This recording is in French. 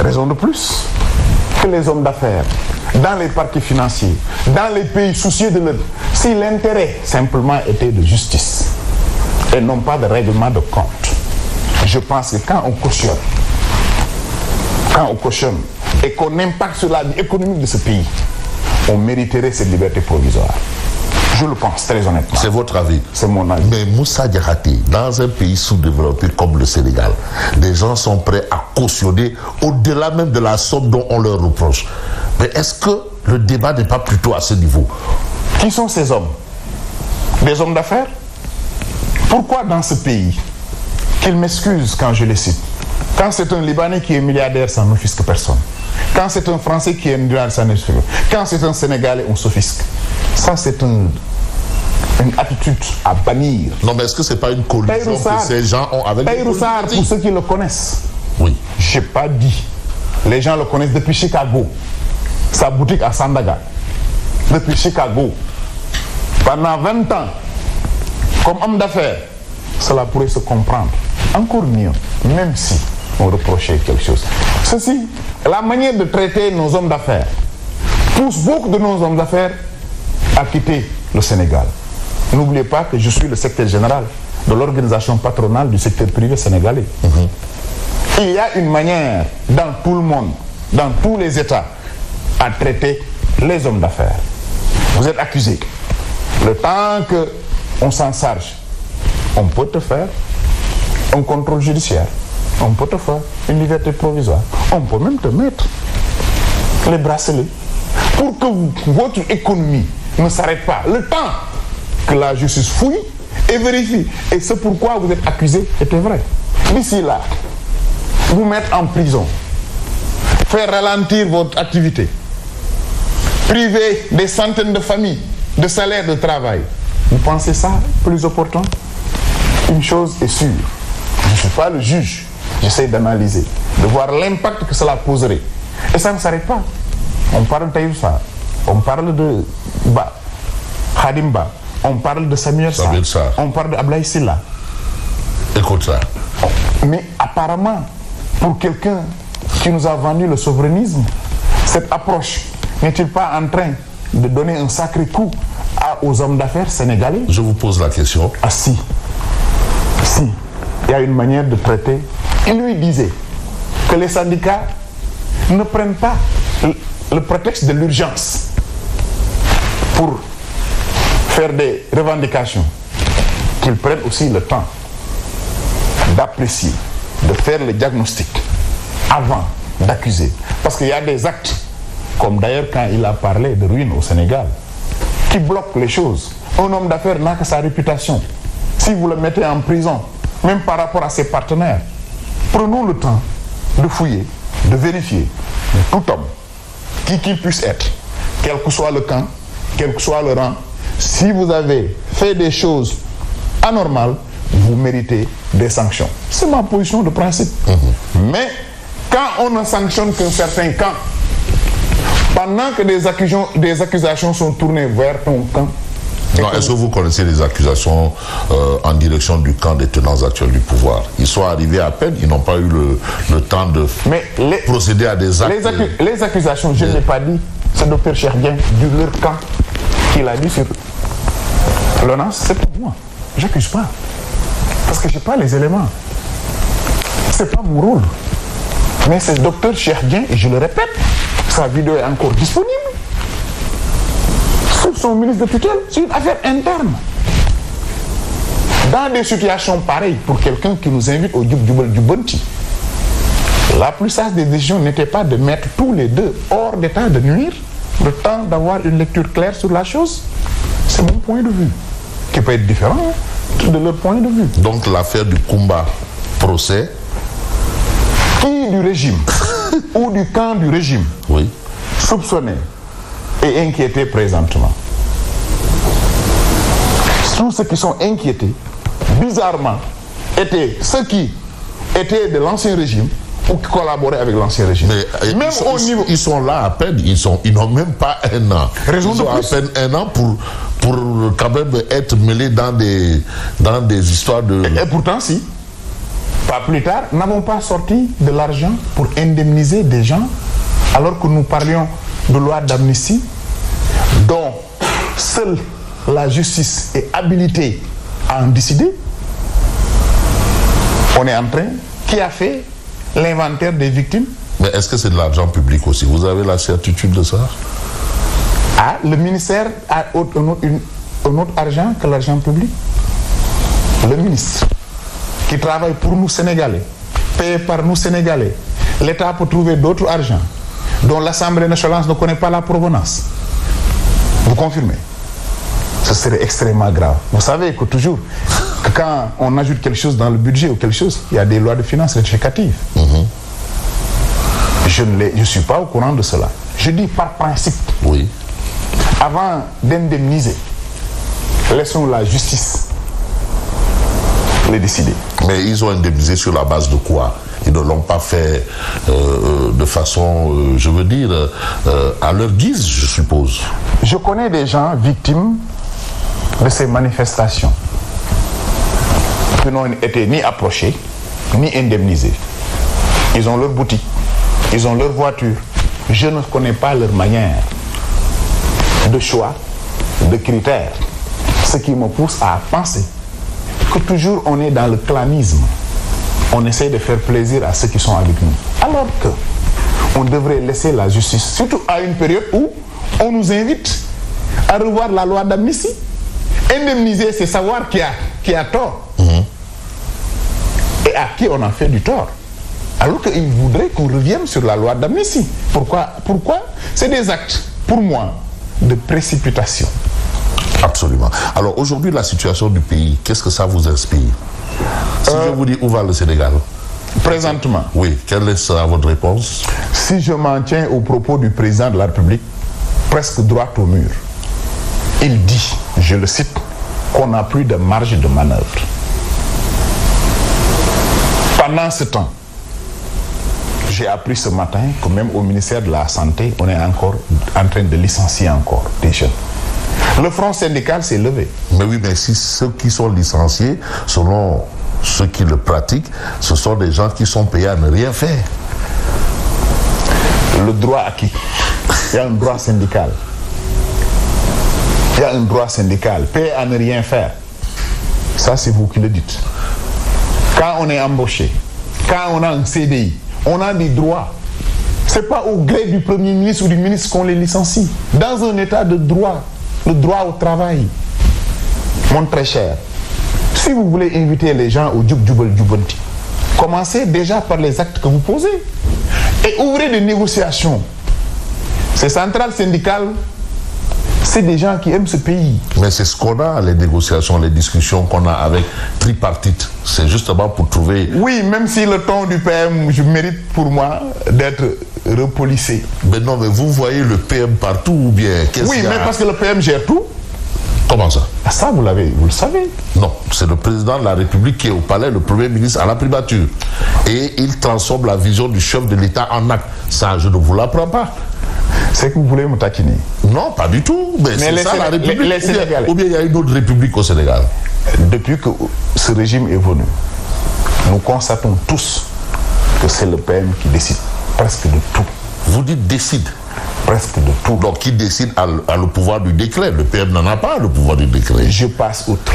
Raison de plus que les hommes d'affaires, dans les partis financiers, dans les pays soucieux de leur... Si l'intérêt simplement était de justice et non pas de règlement de compte, je pense que quand on cautionne et qu'on impacte sur la vie économique de ce pays, on mériterait cette liberté provisoire. Je le pense très honnêtement. C'est votre avis? C'est mon avis. Mais Moussa Diakhaté, dans un pays sous-développé comme le Sénégal, les gens sont prêts à cautionner au-delà même de la somme dont on leur reproche. Mais est-ce que le débat n'est pas plutôt à ce niveau? Qui sont ces hommes? Des hommes d'affaires? Pourquoi dans ce pays, qu'ils m'excusent quand je les cite, quand c'est un Libanais qui est milliardaire, ça n'offusque personne. Quand c'est un Français qui est milliardaire, ça n'offusque personne. Quand c'est un Sénégalais, on s'offusque. Ça, c'est une attitude à bannir. Non, mais est-ce que ce n'est pas une collusion que ces gens ont avec les politiques? Pour ceux qui le connaissent. Oui. Je n'ai pas dit. Les gens le connaissent depuis Chicago. Sa boutique à Sandaga. Depuis Chicago. Pendant 20 ans. Comme homme d'affaires, cela pourrait se comprendre. Encore mieux, même si on reprochait quelque chose. Ceci, la manière de traiter nos hommes d'affaires pousse beaucoup de nos hommes d'affaires à quitter le Sénégal. N'oubliez pas que je suis le secrétaire général de l'organisation patronale du secteur privé sénégalais. Il y a une manière dans tout le monde, dans tous les États, à traiter les hommes d'affaires. Vous êtes accusé. Le temps qu'on s'en charge, on peut te faire un contrôle judiciaire. On peut te faire une liberté provisoire. On peut même te mettre les bracelets pour que votre économie ne s'arrête pas. Le temps que la justice fouille et vérifie. Et c'est pourquoi vous êtes accusé était vrai. D'ici là, vous mettre en prison, faire ralentir votre activité, priver des centaines de familles de salaire de travail. Vous pensez ça plus opportun? Une chose est sûre, je ne suis pas le juge, j'essaie d'analyser, de voir l'impact que cela poserait. Et ça ne s'arrête pas. On parle de Taïb Sarr, on parle de Khadim Ba, on parle de Samuel Sarr, on parle de Ablaye Sylla. Écoute ça. Mais apparemment, pour quelqu'un qui nous a vendu le souverainisme, cette approche n'est-il pas en train de donner un sacré coup aux hommes d'affaires sénégalais? Je vous pose la question. Ah si. Si. Il y a une manière de traiter. Il lui disait que les syndicats ne prennent pas le prétexte de l'urgence pour faire des revendications, qu'ils prennent aussi le temps d'apprécier, de faire le diagnostic avant d'accuser. Parce qu'il y a des actes, comme d'ailleurs quand il a parlé de ruine au Sénégal, qui bloquent les choses. Un homme d'affaires n'a que sa réputation. Si vous le mettez en prison, même par rapport à ses partenaires, prenons le temps de fouiller, de vérifier. Tout homme, qui qu'il puisse être, quel que soit le camp, quel que soit le rang, si vous avez fait des choses anormales, vous méritez des sanctions. C'est ma position de principe. Mais quand on ne sanctionne qu'un certain camp, pendant que des accusations sont tournées vers ton camp. Est-ce que vous connaissez les accusations en direction du camp des tenants actuels du pouvoir? Ils sont arrivés à peine, ils n'ont pas eu le temps de procéder à des actes. Les accusations, je ne l'ai pas dit, c'est le Dr Cheikh Dieng du leur camp qui l'a dit sur l'ONAS, c'est pas moi. J'accuse pas. Parce que je n'ai pas les éléments. C'est pas mon rôle. Mais c'est le Dr Cheikh Dieng, et je le répète, sa vidéo est encore disponible. Sur son ministre de tutelle, c'est une affaire interne. Dans des situations pareilles, pour quelqu'un qui nous invite au Djoubal Djoubonti, la plus sage des décisions n'était pas de mettre tous les deux hors d'état de nuire, le temps d'avoir une lecture claire sur la chose. C'est mon point de vue, qui peut être différent de leur point de vue. Donc l'affaire du Kumba procès, qui du régime ou du camp du régime, oui, soupçonné et inquiété présentement. Tous ceux qui sont inquiétés, bizarrement, étaient ceux qui étaient de l'ancien régime ou qui collaboraient avec l'ancien régime. Mais même au niveau... Ils sont là à peine, ils n'ont même pas un an. Raison ils ont à peine un an pour quand même être mêlés dans des histoires de... Et pourtant si. pas plus tard, n'avons pas sorti de l'argent pour indemniser des gens alors que nous parlions de loi d'amnistie dont seule la justice est habilitée à en décider. On est en train, qui a fait l'inventaire des victimes? Mais est-ce que c'est de l'argent public aussi? Vous avez la certitude de ça? Ah, le ministère a un autre argent que l'argent public. Le ministre qui travaille pour nous Sénégalais, payé par nous Sénégalais, l'État peut trouver d'autres argent dont l'Assemblée nationale ne connaît pas la provenance. Vous confirmez? Ce serait extrêmement grave. Vous savez que toujours, que quand on ajoute quelque chose dans le budget ou quelque chose, il y a des lois de finances rectificatives. Je ne suis pas au courant de cela. Je dis par principe. Oui. Avant d'indemniser, laissons la justice les décider. Mais ils ont indemnisé sur la base de quoi? Ils ne l'ont pas fait de façon, je veux dire, à leur guise, je suppose. Je connais des gens victimes de ces manifestations qui n'ont été ni approchés, ni indemnisés. Ils ont leur boutique, ils ont leur voiture. Je ne connais pas leur manière de choix, de critères. Ce qui me pousse à penser que toujours on est dans le clanisme. On essaie de faire plaisir à ceux qui sont avec nous. Alors que on devrait laisser la justice, surtout à une période où on nous invite à revoir la loi d'amnistie. Indemniser, c'est savoir qui a tort. Et à qui on a fait du tort. Alors qu'ils voudraient qu'on revienne sur la loi d'amnistie. Pourquoi? C'est des actes, pour moi, de précipitation. Absolument. Alors aujourd'hui, la situation du pays, qu'est-ce que ça vous inspire? Si je vous dis où va le Sénégal? Présentement. Oui, quelle sera votre réponse? Si je m'en tiens aux propos du président de la République, presque droit au mur, il dit, je le cite, qu'on n'a plus de marge de manœuvre. Pendant ce temps, j'ai appris ce matin que même au ministère de la Santé, on est encore en train de licencier encore des jeunes. Le front syndical s'est levé. Mais oui, mais si ceux qui sont licenciés, selon ceux qui le pratiquent, ce sont des gens qui sont payés à ne rien faire. Le droit à qui? Il y a un droit syndical. Il y a un droit syndical. Payé à ne rien faire. Ça, c'est vous qui le dites. Quand on est embauché, quand on a un CDI, on a des droits. Ce n'est pas au gré du Premier ministre ou du ministre qu'on les licencie. Dans un état de droit, le droit au travail. Mon très cher, si vous voulez inviter les gens au Djoub Djoubal Djoubanti, commencez déjà par les actes que vous posez et ouvrez des négociations. Ces centrales syndicales, c'est des gens qui aiment ce pays. Mais c'est ce qu'on a, les négociations, les discussions qu'on a avec tripartite. C'est justement pour trouver... Oui, même si le ton du PM, je mérite pour moi d'être repolissé. Mais non, mais vous voyez le PM partout ou bien... Oui, mais parce que le PM gère tout. Comment ça? Ah, ça, vous le savez. Non, c'est le président de la République qui est au palais, le Premier ministre à la primature. Et il transforme la vision du chef de l'État en acte. Ça, je ne vous l'apprends pas. C'est que vous voulez me taquiner. Non, pas du tout. Mais c'est ça la République. Ou bien il y a une autre République au Sénégal. Depuis que ce régime est venu, nous constatons tous que c'est le PM qui décide presque de tout. Vous dites décide? Presque de tout. Donc qui décide a le pouvoir du décret? Le PM n'en a pas le pouvoir du décret. Je passe outre.